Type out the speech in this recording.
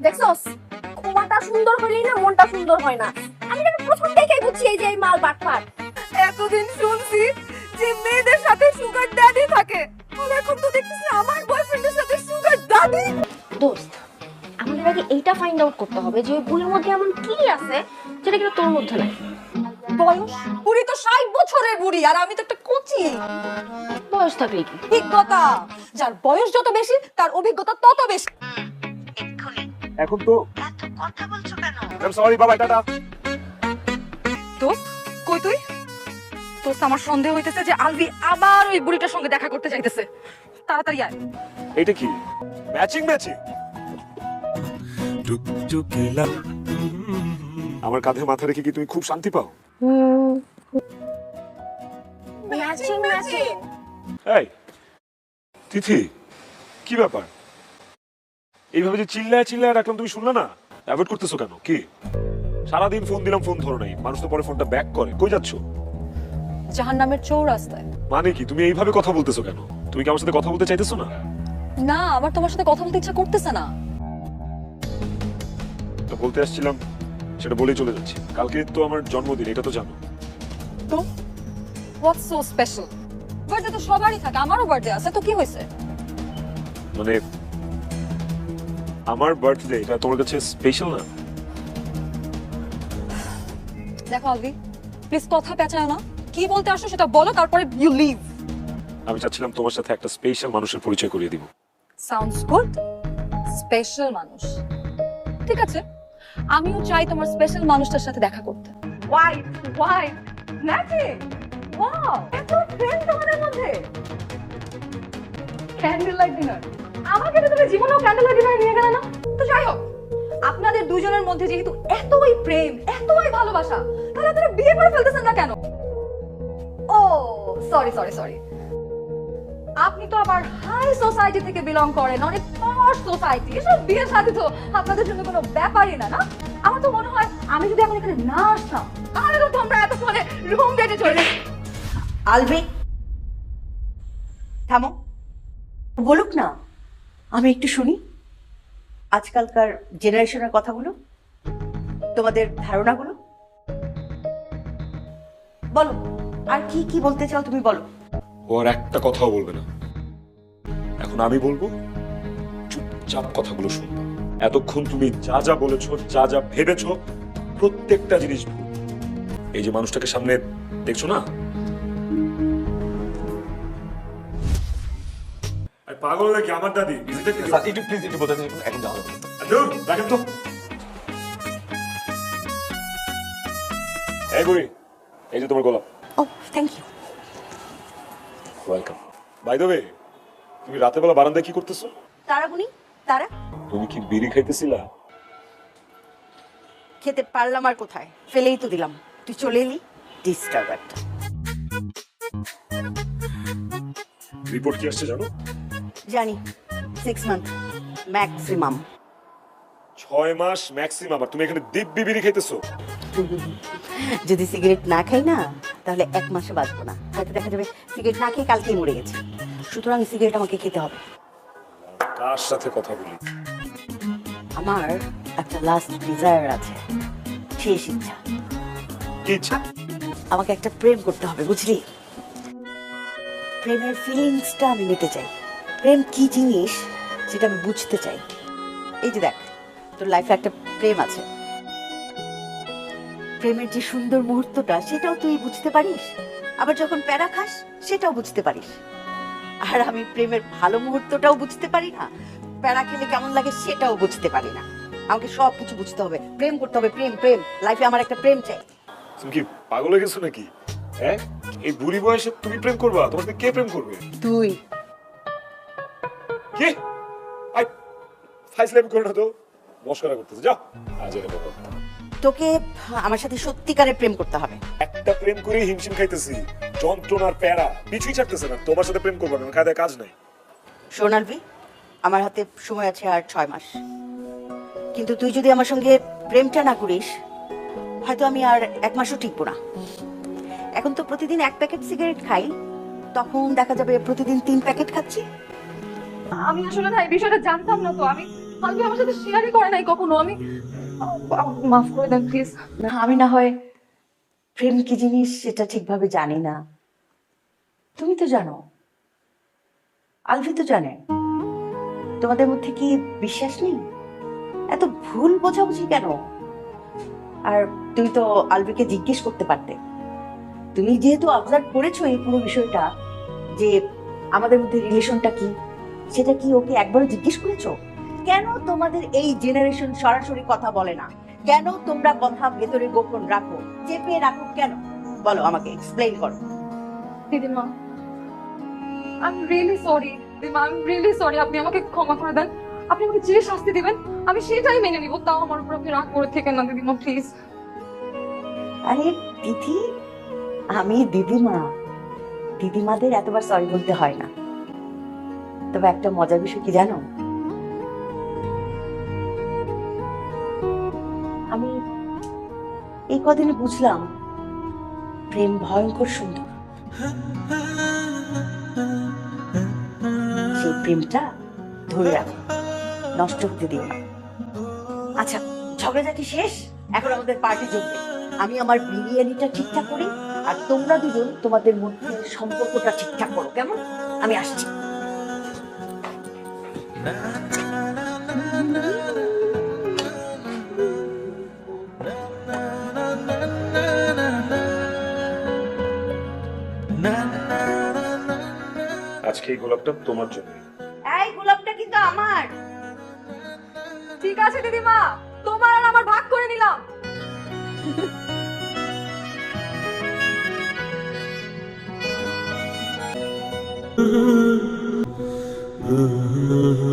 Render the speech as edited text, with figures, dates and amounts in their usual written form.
দেখছস, খোমাটা সুন্দর হইলেই না মনটা সুন্দর হয় না। আমি না প্রথম থেকেই বুঝছি এই যে এই মাল বাটপার। এতদিন শুনছি যে মেয়েদের সাথে সুগার ড্যাডি থাকে, আর এখন তো দেখতেছি আমার বয়ফ্রেন্ডের সাথে সুগার দাদি। দোস্ত, আমাদের আগে এইটা ফাইন্ড আউট করতে হবে যে ওই বুড়ির মধ্যে এমন কি আছে যেটা কিনা তোর মধ্যে নাই। বয়স বুড়ি তো 60 বছরের বুড়ি, আর আমি তো একটা কচি। বয়স থাকলে কি? অভিজ্ঞতা, যার বয়স যত বেশি তার অভিজ্ঞতা তত বেশি। এখন তো আই সরি বাবা, টাটা। দোস্ত, কই তুই? দোস্ত, আমার সন্দেহ হইতেছে যে আলভি আবার ওই বুড়িটার সঙ্গে দেখা করতে চাইতেছে। তাড়াতাড়ি আয়। এটা কি ম্যাচিং ম্যাচিং? আমার কাঁধে মাথা রেখে কি তুমি খুব শান্তি পাও? Matching matching. এই তিথি, কি ব্যাপার? এইভাবে যে চিল্লায় চিল্লায় রাখলাম, তুমি শুনলে না? অ্যাভয়েড করতেছো কেন? কি সারাদিন ফোন দিলাম, ফোন ধরো নাই। মানুষ তো পরে ফোনটা ব্যাক করে। কই যাচ্ছো? জাহান্নামের চৌরাস্তায়। মানে কি তুমি এইভাবে কথা বলতেছো কেন? তুমি কি আমার সাথে কথা বলতে চাইতেছো না? না, আমার তোমার সাথে কথা বলতে ইচ্ছা করতেছে না। তো বলতে আসছিলাম, সেটা বলেই চলে যাচ্ছি। কালকে তো আমার জন্মদিন, এটা তো জানো। তো হোয়াটস সো স্পেশাল? বার্থডে তো সবারই থাকে, আমারও বার্থডে আছে, তো কি হয়েছে? মানে আমার বার্থডে, এটা তোমার কাছে স্পেশাল না? দেখো আলভি, প্লিজ কথা পেঁচায় না। কি বলতে আসো সেটা বলো, তারপরে ইউ লিভ। আমি চাচ্ছিলাম তোমার সাথে একটা স্পেশাল মানুষের পরিচয় করিয়ে দিব। Sounds good. স্পেশাল মানুষ, ঠিক আছে। আমিও চাই তোমার স্পেশাল মানুষটার সাথে দেখা করতে। ওয়াইফ ওয়াইফ নাকি? ওয়াও, এত ফ্রেন্ড তোমাদের মধ্যে। ক্যান্ডেল লাইট ডিনার, আমাকে তো তুমি জীবনেও ক্যান্ডেল লাইট ডিনার নিয়ে গেলে না। তো যাই হোক, আপনাদের দুজনের মধ্যে যেহেতু এতই প্রেম, এতই ভালোবাসা, তাহলে আপনারা বিয়ে করে ফেলতেছেন না কেন? ও সরি সরি সরি, আপনি তো আবার হাই সোসাইটি থেকে বিলং করেন, অনেক পশ সোসাইটি। এসব বিয়ে শাদী তো আপনাদের জন্য কোনো ব্যাপারই না, না? আমার তো মনে হয় আমি যদি এখন এখানে না আসতাম তাহলে তো তোমরা এতক্ষণে রুম ডেটে চলে যেতে। আলবি, থামো, বলুক না, আমি একটু শুনি। আজকালকার জেনারেশনের কথাগুলো, তোমাদের ধারণাগুলো বলো। আর কি কি বলতে চাও তুমি বলো। ও আর একটা কথাও বলবে না। এখন আমি বলবো, চুপচাপ কথাগুলো শুনবো। এতক্ষণ তুমি যা যা বলেছো, যা যা ভেবেছো, প্রত্যেকটা জিনিস ভুল। এই যে মানুষটাকে সামনে দেখছো না, আর পাগল নাকি আমার দাদি? একটু প্লিজ একটু বলতে এখন যাওয়া যাবে না। দেখেন তো, এই বুড়ি, এই যে তোমার গোলাপ। ও thank you. Welcome. By the way, তুমি রাতে বেলা বারান্দায় কি করতেছো? তারা গুনি, তারা তুমি কি বিড়ি খাইতেছিলা? খেতে পারলাম আর কোথায়, ফেলেই তো দিলাম। তুই চলে এলি, ডিস্টার্ব একটা। রিপোর্ট কি আসছে জানো? জানি, 6 মান্থ ম্যাক্সিমাম। 6 মাস ম্যাক্সিমাম, আর তুমি এখানে দিব্যি বিড়ি খাইতেছো? যদি সিগারেট না খাই না, তাহলে 1 মাসে বাঁচবো না। হয়তো দেখা যাবে সিগারেট না খেয়ে কালকেই মরে গেছে। সুতরাং সিগারেট আমাকে খেতে হবে। কার সাথে কথা বলি? আমার একটা লাস্ট ডিজায়ার আছে, শেষ ইচ্ছা। কি ইচ্ছা? আমাকে একটা প্রেম করতে হবে, বুঝলি? প্রেমের ফিলিংসটা আমি নিতে চাই। প্রেম কি জিনিস সেটা আমি বুঝতে চাই। এই যে দেখ, তোর লাইফে একটা প্রেম আছে, প্রেমের যে সুন্দর মুহূর্তটা সেটাও তুই বুঝতে পারিস, আবার যখন প্যারা খাস সেটাও বুঝতে পারিস। আর আমি প্রেমের ভালো মুহূর্তটাও বুঝতে পারি না, প্যারা খেলে কেমন লাগে সেটাও বুঝতে পারি না। আমাকে সব কিছু বুঝতে হবে, প্রেম করতে হবে। প্রেম প্রেম, লাইফে আমার একটা প্রেম চাই। তুমি কি পাগল হয়ে গেছো নাকি? হ্যাঁ, এই বুড়ি বয়সে তুমি প্রেম করবা? তোমার সাথে কে প্রেম করবে? তুই কি? আই ফাইজলামি করো না তো, মশকরা করতেছে। যাও আজ এর বাবা, তোকে আমার সাথে সত্যিকারের প্রেম করতে হবে। একটা প্রেম করে হিমশিম খাইতেছি, যন্ত্রণার প্যারা পিছুই ছাড়তেছে না। তোমার সাথে প্রেম করবো না, কাজে কাজ নাই। সোনালভি, আমার হাতে সময় আছে আর 6 মাস। কিন্তু তুই যদি আমার সঙ্গে প্রেমটা না করিস, হয়তো আমি আর 1 মাসও টিকবো না। এখন তো প্রতিদিন 1 প্যাকেট সিগারেট খাই, তখন দেখা যাবে প্রতিদিন 3 প্যাকেট খাচ্ছি। আমি আসলে না এই বিষয়টা জানতাম না, তো আমি আলভি আমার সাথে শেয়ারই করে নাই কখনো। আমি মাফ করে দেন প্লিজ। না, আমি না হয় প্রেম কি জিনিস সেটা ঠিকভাবে জানি না, তুমি তো জানো, আলফি তো জানে। তোমাদের মধ্যে কি বিশ্বাস নেই? এত ভুল বোঝাবুঝি কেন? আর তুমি তো আলফিকে জিজ্ঞেস করতে পারতে। তুমি যেহেতু অবজার্ভ করেছো এই পুরো বিষয়টা, যে আমাদের মধ্যে রিলেশনটা কি, সেটা কি ওকে একবারও জিজ্ঞেস করেছো? কেন তোমাদের এই জেনারেশন সরাসরি কথা বলে না? কেন তোমরা কথা ভেতরে গোপন রাখো, চেপে রাখো কেন? বলো, আমাকে এক্সপ্লেইন করো। দিদিমা আই এম রিয়েলি সরি। দিদিমা আই এম রিয়েলি সরি। আপনি আমাকে ক্ষমা করে দেন। আপনি আমাকে যে শাস্তি দিবেন আমি সেটাই মেনে নিব। তাও আমার উপর আপনি রাগ করে থেকেন না দিদিমা, প্লিজ। আরে দিদি, আমি দিদিমা, দিদিমাদের এতবার সরি বলতে হয় না। তবে একটা মজার বিষয় কি জানো, আমি এই কদিনে বুঝলাম প্রেম ভয়ঙ্কর সুন্দর। সেই প্রেমটা ধরে রাখো, নষ্ট হতে দিও না। আচ্ছা, ঝগড়াঝাটি শেষ, এখন আমাদের পার্টি জমবে। আমি আমার বিরিয়ানিটা ঠিকঠাক করি, আর তোমরা দুজন তোমাদের মধ্যে সম্পর্কটা ঠিকঠাক করো, কেমন? আমি আসছি। আজকে এই গোলাপটা তোমার জন্য। এই গোলাপটা কিন্তু আমার। ঠিক আছে দিদিমা, তোমার আর আমার ভাগ করে নিলাম। Mm-hmm.